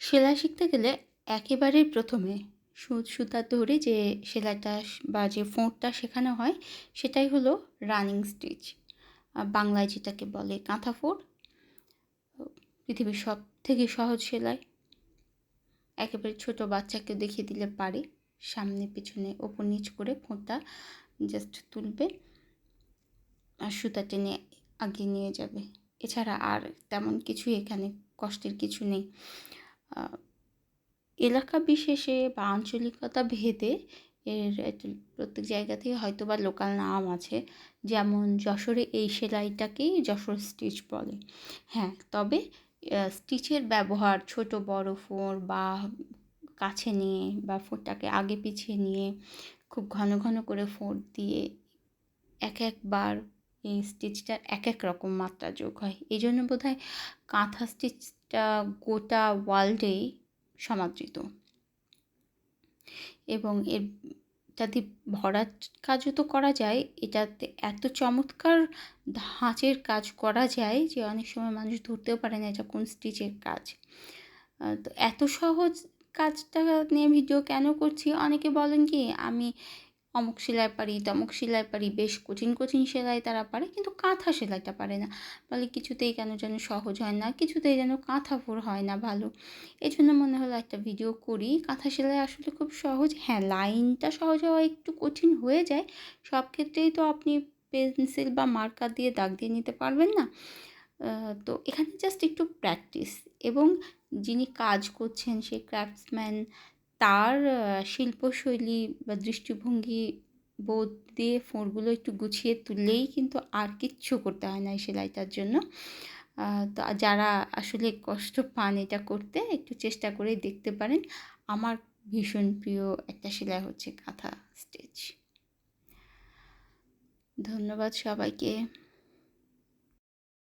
সেলাই শিখতে গেলে একেবারেই প্রথমে সুচ সুতা ধরে যে সেলাইটা বা যে ফোঁড়টা শেখানো হয় সেটাই হলো রানিং স্টিচ, বাংলায় যেটাকে বলে কাঁথা ফোঁড়। পৃথিবীর সব থেকে সহজ সেলাই, একেবারে ছোট বাচ্চাকে দেখিয়ে দিলে পারে। সামনে পিছনে ওপর নিচ করে ফোঁড়টা জাস্ট তুলবে আর সুতা টেনে আগিয়ে নিয়ে যাবে। এছাড়া আর তেমন কিছুই এখানে কষ্টের কিছু নেই। এলাকা বিশেষে বা আঞ্চলিকতা ভেদে এর প্রত্যেক জায়গাতেই হয়তো বা লোকাল নাম আছে। যেমন যশোরে এই সেলাইটাকেই যশোর স্টিচ বলে। হ্যাঁ, তবে স্টিচের ব্যবহার ছোট বড় ফোঁড় বা কাছে নিয়ে বা ফোঁড়টাকে আগে পিছিয়ে নিয়ে খুব ঘন ঘন করে ফোঁড় দিয়ে এক একবার এই স্টিচটার এক এক রকম মাত্রা যোগ হয়। এই জন্য বোধহয় কাঁথা স্টিচটা গোটা ওয়ার্ল্ডেই সমাদৃত। এবং এটাতে ভরাট কাজও তো করা যায়, এটাতে এত চমৎকার ধাঁচের কাজ করা যায় যে অনেক সময় মানুষ ধরতেও পারে না এটা কোন স্টিচের কাজ। তো এত সহজ কাজটা নিয়ে ভিডিও কেন করছি? অনেকে বলেন কি আমি অমুক সেলাই পারি তমুক সেলাই পারি, বেশ কঠিন কঠিন সেলাই তারা পারে কিন্তু কাঁথা সেলাইটা পারে না। বলে কিছুতেই কেন যেন সহজ হয় না, কিছুতেই যেন কাঁথা ফোঁড় হয় না ভালো। এই জন্য মনে হলো একটা ভিডিও করি। কাঁথা সেলাই আসলে খুব সহজ। হ্যাঁ, লাইনটা সহজ হওয়া একটু কঠিন হয়ে যায়। সব ক্ষেত্রেই তো আপনি পেন্সিল বা মার্কার দিয়ে দাগ দিয়ে নিতে পারবেন না। তো এখানে জাস্ট একটু প্র্যাকটিস এবং যিনি কাজ করছেন সেই ক্রাফটসম্যান, তার শিল্পশৈলী বা দৃষ্টিভঙ্গি বোধ দিয়ে ফোঁড়গুলো একটু গুছিয়ে তুললেই কিন্তু আর কিচ্ছু করতে হয় না এই সেলাইটার জন্য। তো যারা আসলে কষ্ট পান এটা করতে একটু চেষ্টা করে দেখতে পারেন। আমার ভীষণ প্রিয় একটা সেলাই হচ্ছে কাঁথা স্টিচ। ধন্যবাদ সবাইকে।